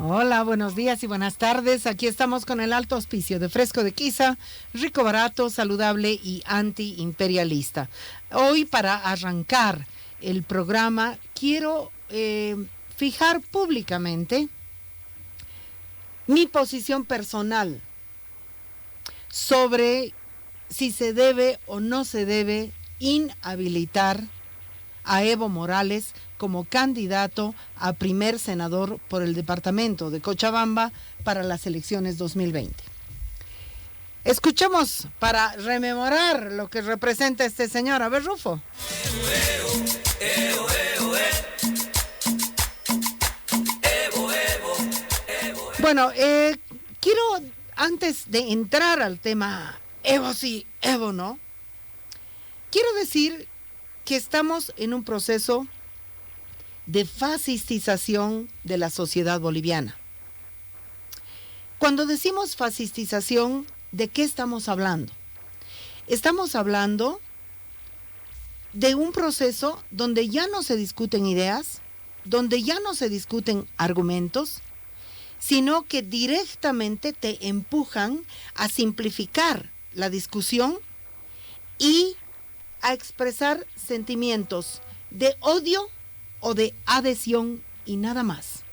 Hola, buenos días y buenas tardes. Aquí estamos con el alto auspicio de Fresco de Quiza, rico, barato, saludable y antiimperialista. Hoy, para arrancar el programa, quiero fijar públicamente mi posición personal sobre si se debe o no se debe inhabilitar a Evo Morales como candidato a primer senador por el departamento de Cochabamba para las elecciones 2020. Escuchemos para rememorar lo que representa este señor. A ver, Rufo. Bueno, quiero, antes de entrar al tema Evo sí, Evo no, quiero decir que estamos en un proceso de fascistización de la sociedad boliviana. Cuando decimos fascistización, ¿de qué estamos hablando? Estamos hablando de un proceso donde ya no se discuten ideas, donde ya no se discuten argumentos, sino que directamente te empujan a simplificar la discusión y a expresar sentimientos de odio o de adhesión y nada más.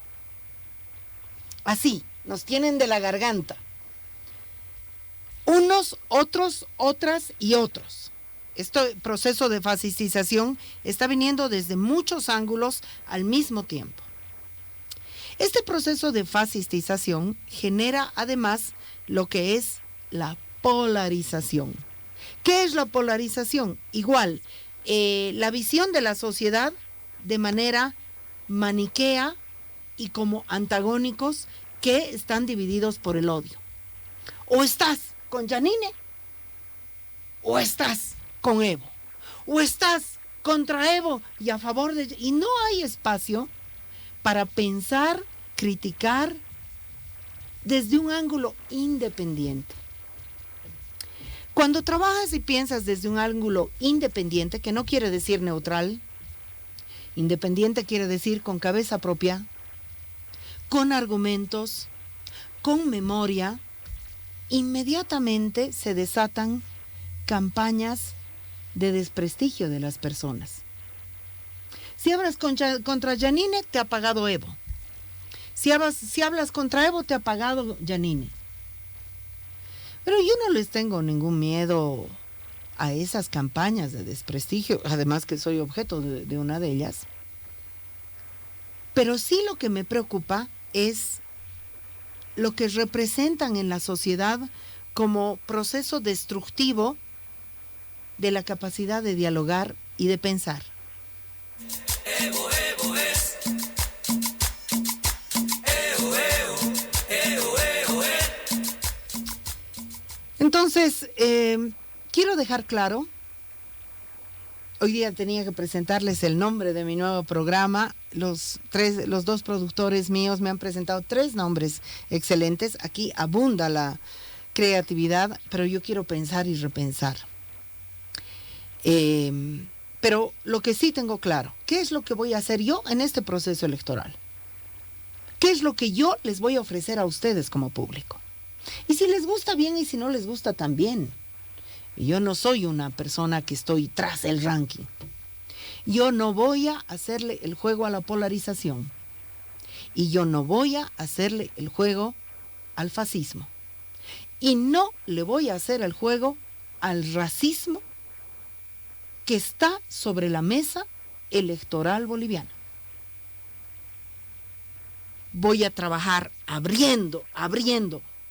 Así, nos tienen de la garganta. Unos, otros, otras y otros. Este proceso de fascistización está viniendo desde muchos ángulos al mismo tiempo. Este proceso de fascistización genera además lo que es la polarización. ¿Qué es la polarización? Igual, la visión de la sociedad de manera maniquea y como antagónicos que están divididos por el odio. O estás con Yanine, o estás con Evo, o estás contra Evo y a favor de... Y no hay espacio para pensar, criticar desde un ángulo independiente. Cuando trabajas y piensas desde un ángulo independiente, que no quiere decir neutral, independiente quiere decir con cabeza propia, con argumentos, con memoria, inmediatamente se desatan campañas de desprestigio de las personas. Si hablas contra Yanine, te ha pagado Evo. Si hablas contra Evo, te ha pagado Yanine. Pero yo no les tengo ningún miedo a esas campañas de desprestigio, además que soy objeto de una de ellas. Pero sí lo que me preocupa es lo que representan en la sociedad como proceso destructivo de la capacidad de dialogar y de pensar. Evo, Evo es. Evo, Evo, Evo, Evo es. Entonces, quiero dejar claro, hoy día tenía que presentarles el nombre de mi nuevo programa. Los dos productores míos me han presentado 3 nombres excelentes. Aquí abunda la creatividad, pero yo quiero pensar y repensar. Pero lo que sí tengo claro, ¿qué es lo que voy a hacer yo en este proceso electoral? ¿Qué es lo que yo les voy a ofrecer a ustedes como público? Y si les gusta bien y si no les gusta también. Yo no soy una persona que estoy tras el ranking. Yo no voy a hacerle el juego a la polarización. Y yo no voy a hacerle el juego al fascismo. Y no le voy a hacer el juego al racismo que está sobre la mesa electoral boliviana. Voy a trabajar abriendo,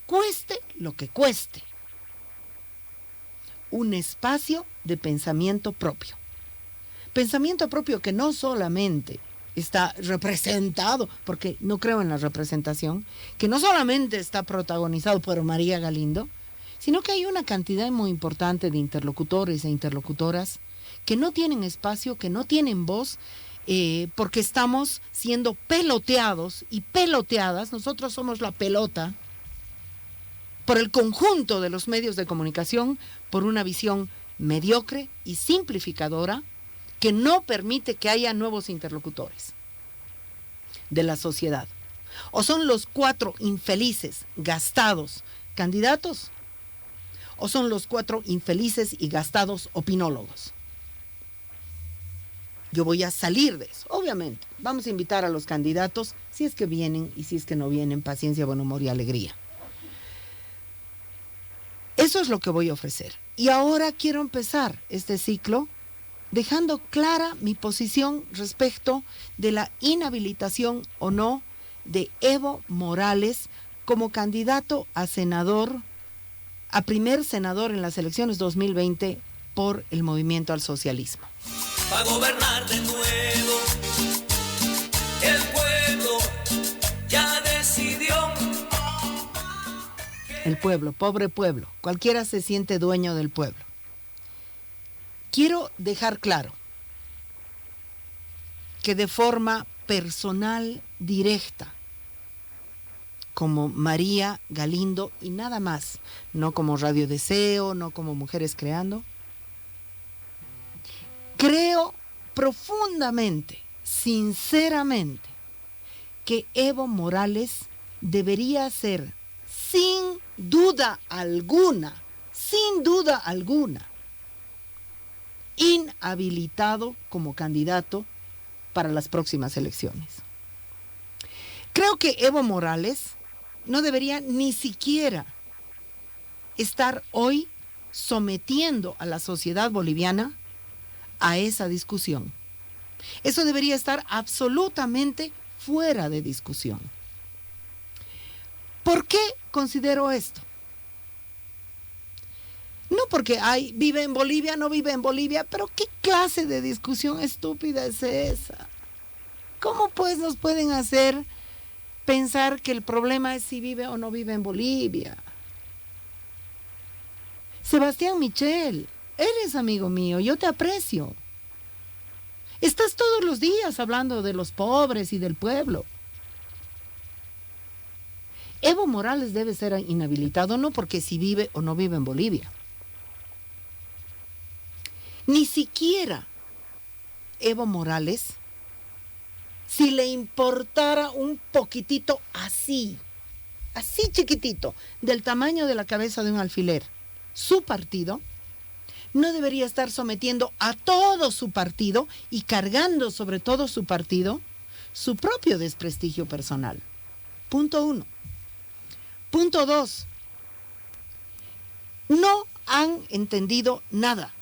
cueste lo que cueste, un espacio de pensamiento propio. Pensamiento propio que no solamente está representado, porque no creo en la representación, que no solamente está protagonizado por María Galindo, sino que hay una cantidad muy importante de interlocutores e interlocutoras que no tienen espacio, que no tienen voz, porque estamos siendo peloteados y peloteadas. Nosotros somos la pelota por el conjunto de los medios de comunicación, por una visión mediocre y simplificadora que no permite que haya nuevos interlocutores de la sociedad. ¿O son los 4 infelices, gastados candidatos? ¿O son los 4 infelices y gastados opinólogos? Yo voy a salir de eso, obviamente. Vamos a invitar a los candidatos, si es que vienen y si es que no vienen, paciencia, buen humor y alegría. Eso es lo que voy a ofrecer. Y ahora quiero empezar este ciclo dejando clara mi posición respecto de la inhabilitación o no de Evo Morales como candidato a senador, a primer senador en las elecciones 2020 por el Movimiento al Socialismo. Va a gobernar de nuevo, el pueblo ya decidió. El pueblo, pobre pueblo, cualquiera se siente dueño del pueblo. Quiero dejar claro que de forma personal, directa, como María Galindo y nada más, no como Radio Deseo, no como Mujeres Creando, creo profundamente, sinceramente, que Evo Morales debería ser, sin duda alguna, inhabilitado como candidato para las próximas elecciones. Creo que Evo Morales no debería ni siquiera estar hoy sometiendo a la sociedad boliviana a esa discusión. Eso debería estar absolutamente fuera de discusión. ¿Por qué considero esto? No porque vive en Bolivia, no vive en Bolivia, pero ¿qué clase de discusión estúpida es esa? ¿Cómo pues nos pueden hacer pensar que el problema es si vive o no vive en Bolivia? Sebastián Michel, eres amigo mío, yo te aprecio. Estás todos los días hablando de los pobres y del pueblo. Evo Morales debe ser inhabilitado no porque si vive o no vive en Bolivia. Ni siquiera Evo Morales, si le importara un poquitito así chiquitito, del tamaño de la cabeza de un alfiler, su partido, no debería estar sometiendo a todo su partido y cargando sobre todo su partido su propio desprestigio personal. Punto 1. Punto 2. No han entendido nada.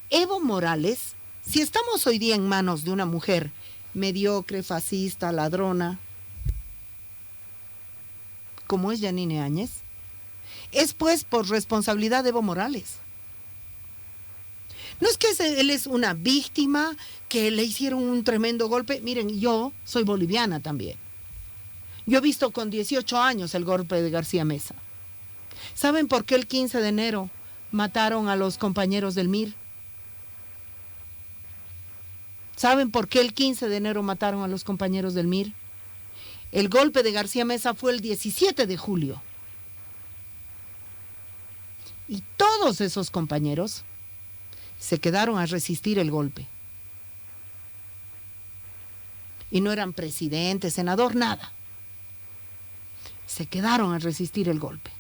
Evo Morales, si estamos hoy día en manos de una mujer mediocre, fascista, ladrona, como es Yanine Áñez, es pues por responsabilidad de Evo Morales. No es que él es una víctima, que le hicieron un tremendo golpe. Miren, yo soy boliviana también. Yo he visto con 18 años el golpe de García Meza. ¿Saben por qué el 15 de enero mataron a los compañeros del MIR? ¿Saben por qué el 15 de enero mataron a los compañeros del MIR? El golpe de García Meza fue el 17 de julio. Y todos esos compañeros se quedaron a resistir el golpe. Y no eran presidente, senador, nada. Se quedaron a resistir el golpe.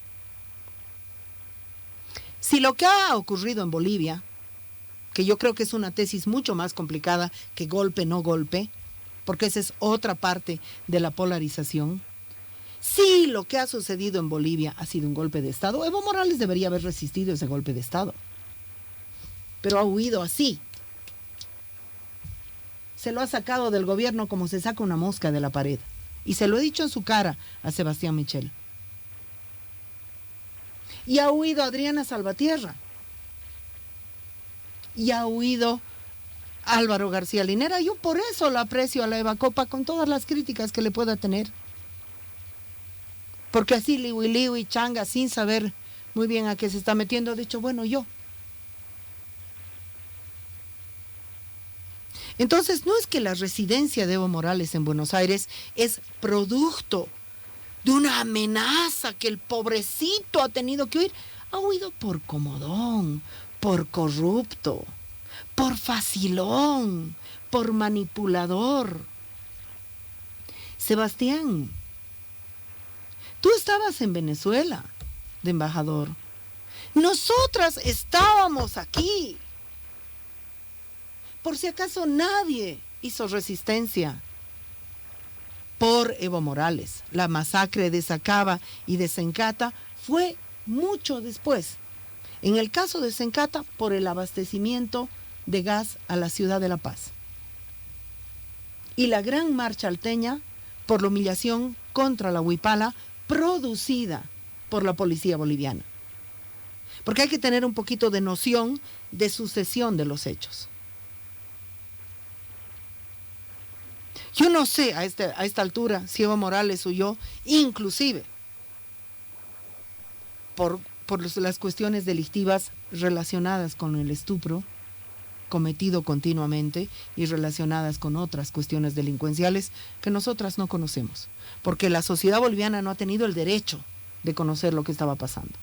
Si lo que ha ocurrido en Bolivia, que yo creo que es una tesis mucho más complicada que golpe, no golpe, porque esa es otra parte de la polarización. Si lo que ha sucedido en Bolivia ha sido un golpe de Estado, Evo Morales debería haber resistido ese golpe de Estado. Pero ha huido así. Se lo ha sacado del gobierno como se saca una mosca de la pared. Y se lo he dicho en su cara a Sebastián Michel. Y ha huido Adriana Salvatierra. Y ha huido Álvaro García Linera. Yo por eso la aprecio a la Eva Copa con todas las críticas que le pueda tener. Porque así liwi changa, sin saber muy bien a qué se está metiendo, ha dicho, bueno, yo. Entonces, no es que la residencia de Evo Morales en Buenos Aires es producto de una amenaza que el pobrecito ha tenido que huir. Ha huido por comodón, por corrupto, por facilón, por manipulador. Sebastián, tú estabas en Venezuela de embajador. Nosotras estábamos aquí. Por si acaso nadie hizo resistencia por Evo Morales. La masacre de Sacaba y de Sencata fue mucho después. En el caso de Sencata, por el abastecimiento de gas a la ciudad de La Paz. Y la gran marcha alteña por la humillación contra la huipala producida por la policía boliviana. Porque hay que tener un poquito de noción de sucesión de los hechos. Yo no sé a esta altura si Evo Morales huyó, inclusive por las cuestiones delictivas relacionadas con el estupro cometido continuamente y relacionadas con otras cuestiones delincuenciales que nosotras no conocemos, porque la sociedad boliviana no ha tenido el derecho de conocer lo que estaba pasando.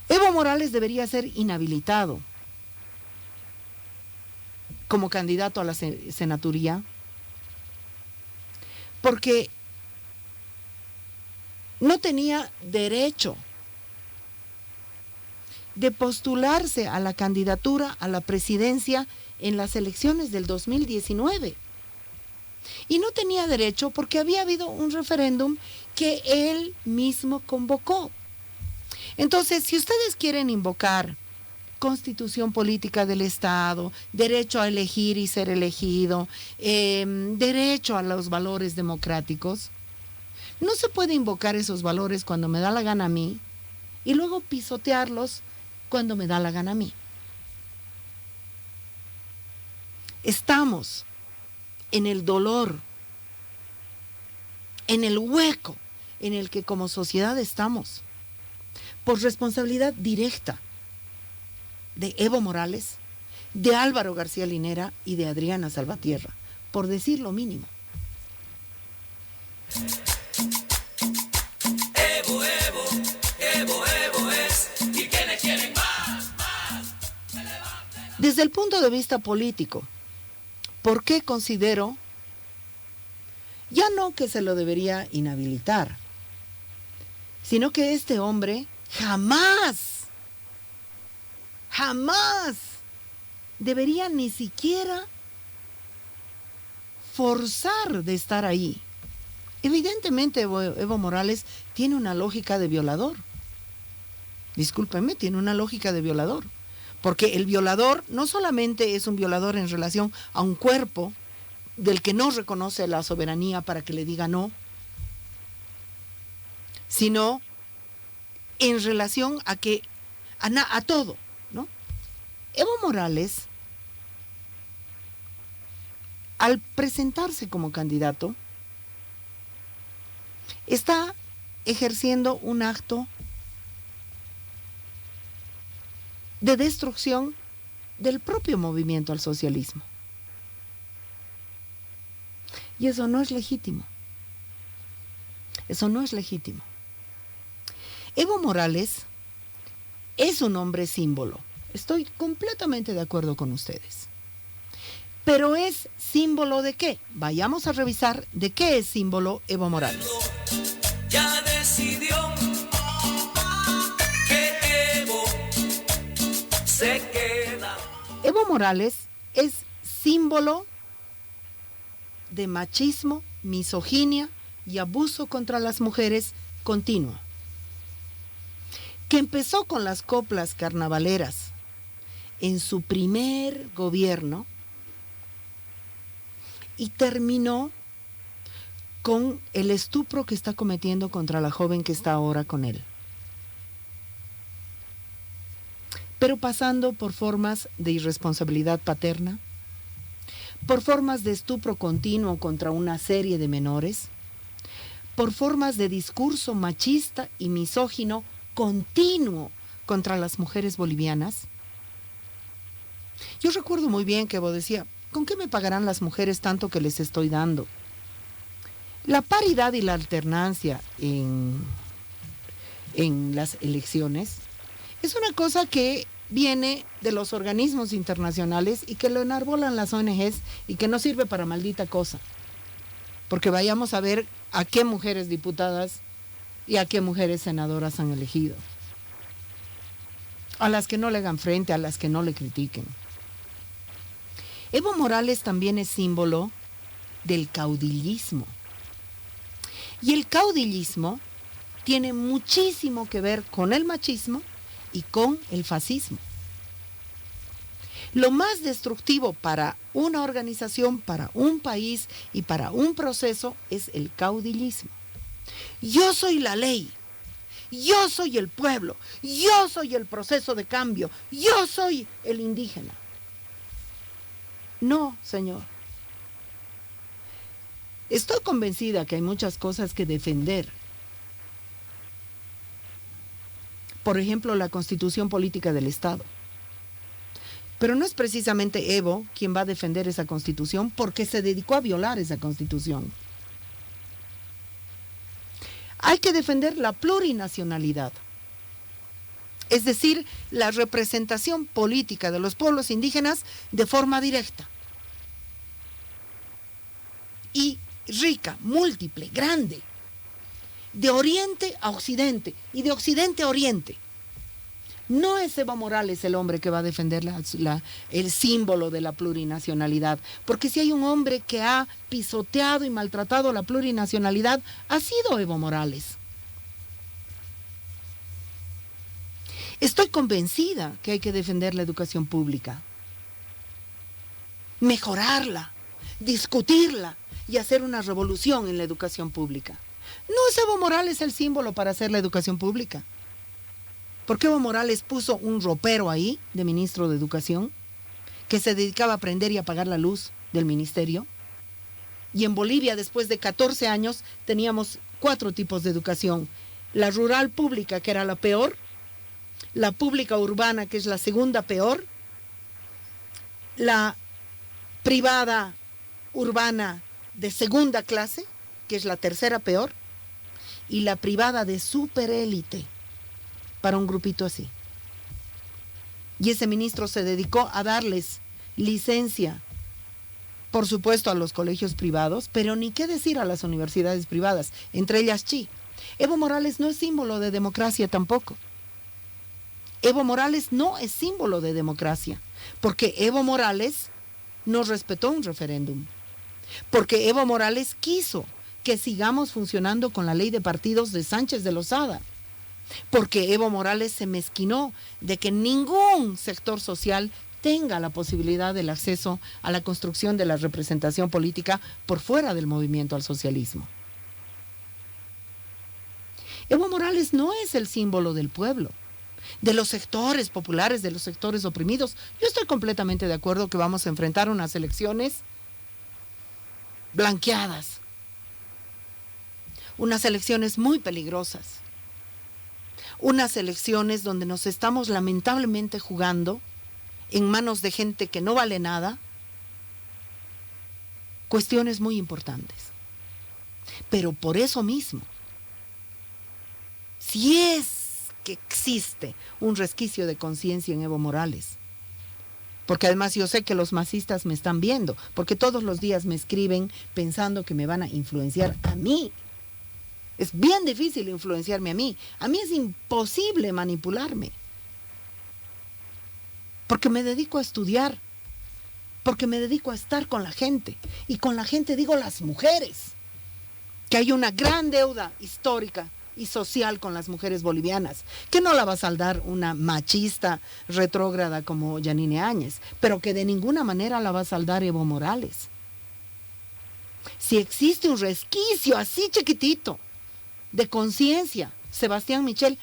Evo Morales debería ser inhabilitado como candidato a la senaturía, porque no tenía derecho de postularse a la candidatura a la presidencia en las elecciones del 2019. Y no tenía derecho porque había habido un referéndum que él mismo convocó. Entonces, si ustedes quieren invocar constitución política del Estado, derecho a elegir y ser elegido, derecho a los valores democráticos, no se puede invocar esos valores cuando me da la gana a mí y luego pisotearlos cuando me da la gana a mí. Estamos en el dolor, en el hueco en el que como sociedad estamos, por responsabilidad directa de Evo Morales, de Álvaro García Linera y de Adriana Salvatierra, por decir lo mínimo. Evo, Evo, Evo, Evo es, y quienes quieren más. Desde el punto de vista político, ¿por qué considero ya no que se lo debería inhabilitar, sino que este hombre jamás debería ni siquiera forzar de estar ahí? Evidentemente Evo Morales tiene una lógica de violador. Discúlpenme, tiene una lógica de violador. Porque el violador no solamente es un violador en relación a un cuerpo del que no reconoce la soberanía para que le diga no, sino en relación a todo, ¿no? Evo Morales, al presentarse como candidato, está ejerciendo un acto de destrucción del propio movimiento al socialismo. Y eso no es legítimo. Eso no es legítimo. Evo Morales es un hombre símbolo. Estoy completamente de acuerdo con ustedes. Pero ¿es símbolo de qué? Vayamos a revisar de qué es símbolo Evo Morales. Ya decidió que Evo se queda. Evo Morales es símbolo de machismo, misoginia y abuso contra las mujeres continuo, que empezó con las coplas carnavaleras en su primer gobierno y terminó con el estupro que está cometiendo contra la joven que está ahora con él. Pero pasando por formas de irresponsabilidad paterna, por formas de estupro continuo contra una serie de menores, por formas de discurso machista y misógino continuo contra las mujeres bolivianas. Yo recuerdo muy bien que Evo decía, ¿con qué me pagarán las mujeres tanto que les estoy dando? La paridad y la alternancia en las elecciones es una cosa que viene de los organismos internacionales y que lo enarbolan las ONGs y que no sirve para maldita cosa. Porque vayamos a ver a qué mujeres diputadas y a qué mujeres senadoras han elegido. A las que no le hagan frente, a las que no le critiquen. Evo Morales también es símbolo del caudillismo. Y el caudillismo tiene muchísimo que ver con el machismo y con el fascismo. Lo más destructivo para una organización, para un país y para un proceso es el caudillismo. Yo soy la ley, yo soy el pueblo, yo soy el proceso de cambio, yo soy el indígena. No, señor. Estoy convencida que hay muchas cosas que defender. Por ejemplo, la Constitución Política del Estado. Pero no es precisamente Evo quien va a defender esa Constitución porque se dedicó a violar esa Constitución. Hay que defender la plurinacionalidad, es decir, la representación política de los pueblos indígenas de forma directa y rica, múltiple, grande, de oriente a occidente y de occidente a oriente. No es Evo Morales el hombre que va a defender el símbolo de la plurinacionalidad, porque si hay un hombre que ha pisoteado y maltratado la plurinacionalidad, ha sido Evo Morales. Estoy convencida que hay que defender la educación pública, mejorarla, discutirla y hacer una revolución en la educación pública. No es Evo Morales el símbolo para hacer la educación pública. Porque Evo Morales puso un ropero ahí de ministro de Educación que se dedicaba a prender y apagar la luz del ministerio. Y en Bolivia, después de 14 años, teníamos 4 tipos de educación. La rural pública, que era la peor, la pública urbana, que es la segunda peor, la privada urbana de segunda clase, que es la tercera peor, y la privada de superélite, para un grupito así. Y ese ministro se dedicó a darles licencia, por supuesto, a los colegios privados, pero ni qué decir a las universidades privadas, entre ellas CHI. Evo Morales no es símbolo de democracia tampoco. Evo Morales no es símbolo de democracia, porque Evo Morales no respetó un referéndum, porque Evo Morales quiso que sigamos funcionando con la ley de partidos de Sánchez de Lozada, porque Evo Morales se mezquinó de que ningún sector social tenga la posibilidad del acceso a la construcción de la representación política por fuera del movimiento al socialismo. Evo Morales no es el símbolo del pueblo, de los sectores populares, de los sectores oprimidos. Yo estoy completamente de acuerdo que vamos a enfrentar unas elecciones blanqueadas, unas elecciones muy peligrosas, unas elecciones donde nos estamos lamentablemente jugando en manos de gente que no vale nada, cuestiones muy importantes. Pero por eso mismo, si es que existe un resquicio de conciencia en Evo Morales, porque además yo sé que los masistas me están viendo, porque todos los días me escriben pensando que me van a influenciar a mí. Es bien difícil influenciarme a mí. A mí es imposible manipularme. Porque me dedico a estudiar. Porque me dedico a estar con la gente. Y con la gente digo las mujeres. Que hay una gran deuda histórica y social con las mujeres bolivianas. Que no la va a saldar una machista retrógrada como Yanine Áñez. Pero que de ninguna manera la va a saldar Evo Morales. Si existe un resquicio así chiquitito de conciencia, Sebastián Michel,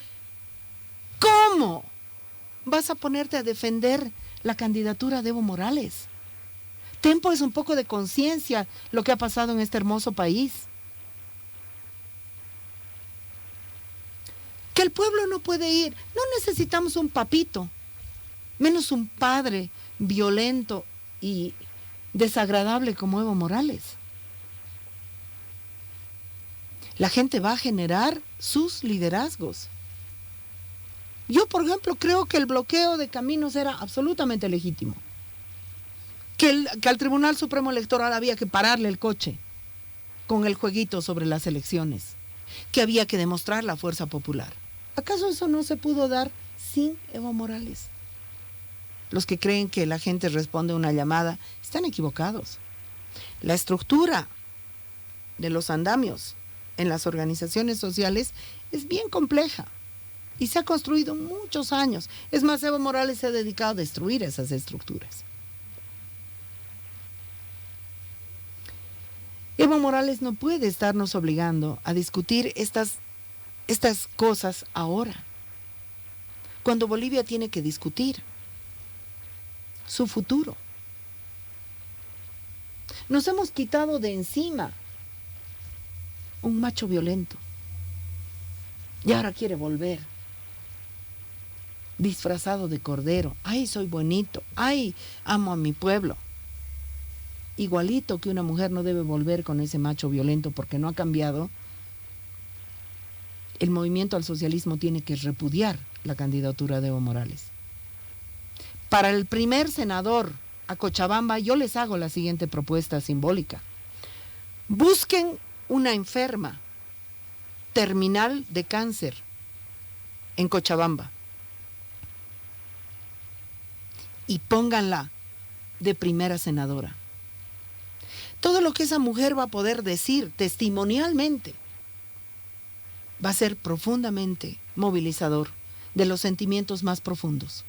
¿cómo vas a ponerte a defender la candidatura de Evo Morales? Ten pues un poco de conciencia lo que ha pasado en este hermoso país. Que el pueblo no puede ir. No necesitamos un papito, menos un padre violento y desagradable como Evo Morales. La gente va a generar sus liderazgos. Yo, por ejemplo, creo que el bloqueo de caminos era absolutamente legítimo. Que al Tribunal Supremo Electoral había que pararle el coche con el jueguito sobre las elecciones, que había que demostrar la fuerza popular. ¿Acaso eso no se pudo dar sin Evo Morales? Los que creen que la gente responde a una llamada están equivocados. La estructura de los andamios en las organizaciones sociales es bien compleja y se ha construido muchos años. Es más, Evo Morales se ha dedicado a destruir esas estructuras. Evo Morales no puede estarnos obligando a discutir estas cosas ahora, cuando Bolivia tiene que discutir su futuro. Nos hemos quitado de encima un macho violento y ahora quiere volver disfrazado de cordero. Ay, soy bonito. Ay, amo a mi pueblo. Igualito que una mujer no debe volver con ese macho violento porque no ha cambiado. El movimiento al socialismo tiene que repudiar la candidatura de Evo Morales. Para el primer senador a Cochabamba, yo les hago la siguiente propuesta simbólica. Busquen una enferma terminal de cáncer en Cochabamba y pónganla de primera senadora. Todo lo que esa mujer va a poder decir testimonialmente va a ser profundamente movilizador de los sentimientos más profundos.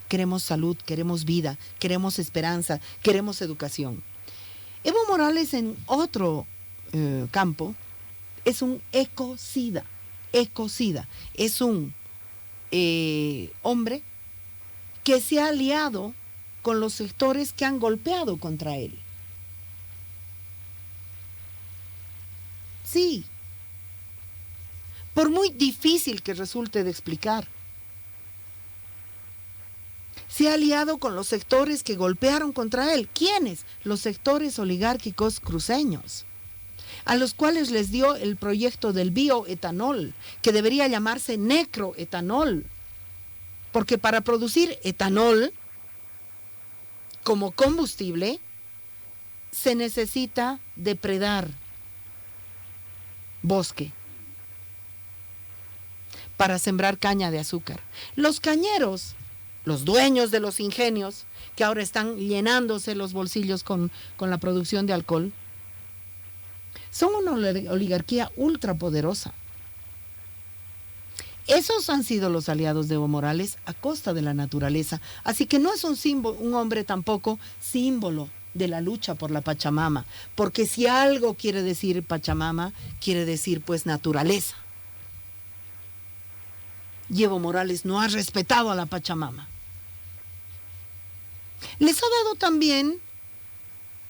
Queremos salud, queremos vida, queremos esperanza, queremos educación. Evo Morales, en otro campo, es un ecocida. Es un hombre que se ha aliado con los sectores que han golpeado contra él. Sí, por muy difícil que resulte de explicar, se ha aliado con los sectores que golpearon contra él. ¿Quiénes? Los sectores oligárquicos cruceños, a los cuales les dio el proyecto del bioetanol, que debería llamarse necroetanol, porque para producir etanol como combustible se necesita depredar bosque para sembrar caña de azúcar. Los cañeros, los dueños de los ingenios, que ahora están llenándose los bolsillos con la producción de alcohol, son una oligarquía ultrapoderosa. Esos han sido los aliados de Evo Morales a costa de la naturaleza. Así que no es un hombre tampoco símbolo de la lucha por la Pachamama, porque si algo quiere decir Pachamama, quiere decir pues naturaleza. Y Evo Morales no ha respetado a la Pachamama. Les ha dado también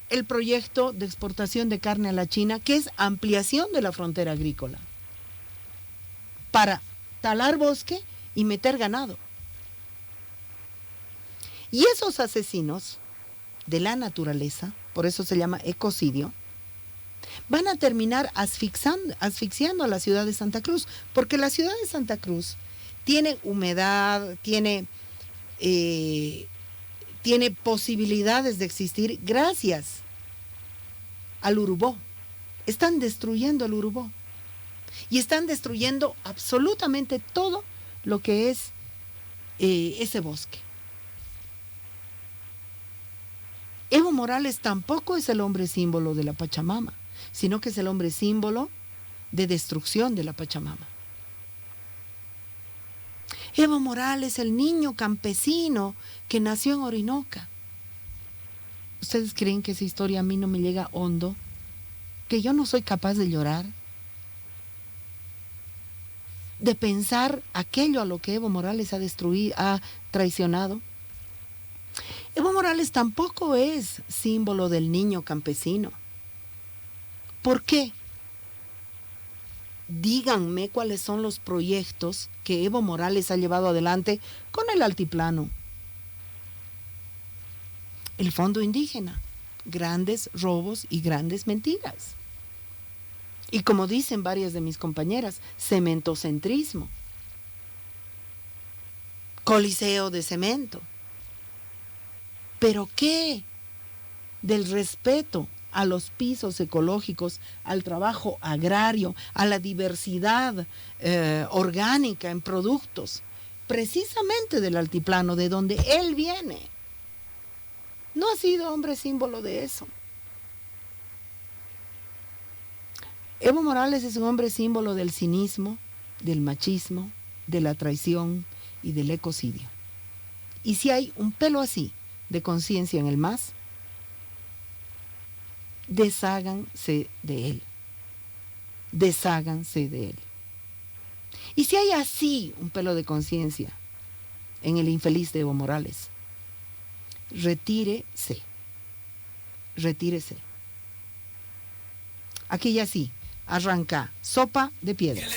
el proyecto de exportación de carne a la China, que es ampliación de la frontera agrícola, para talar bosque y meter ganado. Y esos asesinos de la naturaleza, por eso se llama ecocidio, van a terminar asfixiando a la ciudad de Santa Cruz, porque la ciudad de Santa Cruz tiene humedad, tiene posibilidades de existir gracias al Urubó. Están destruyendo el Urubó y están destruyendo absolutamente todo lo que es ese bosque. Evo Morales tampoco es el hombre símbolo de la Pachamama, sino que es el hombre símbolo de destrucción de la Pachamama. Evo Morales, el niño campesino que nació en Orinoca. ¿Ustedes creen que esa historia a mí no me llega hondo? ¿Que yo no soy capaz de llorar? ¿De pensar aquello a lo que Evo Morales ha traicionado? Evo Morales tampoco es símbolo del niño campesino. ¿Por qué? Díganme cuáles son los proyectos que Evo Morales ha llevado adelante con el altiplano. El Fondo Indígena, grandes robos y grandes mentiras. Y como dicen varias de mis compañeras, cementocentrismo. coliseo de cemento. ¿Pero qué? Del respeto a los pisos ecológicos, al trabajo agrario, a la diversidad orgánica en productos, precisamente del altiplano, de donde él viene. No ha sido hombre símbolo de eso. Evo Morales es un hombre símbolo del cinismo, del machismo, de la traición y del ecocidio. Y si hay un pelo así de conciencia en el MAS, desháganse de él. Desháganse de él. Y si hay así un pelo de conciencia en el infeliz de Evo Morales, retírese. Retírese. Aquí ya sí, arranca sopa de piedras.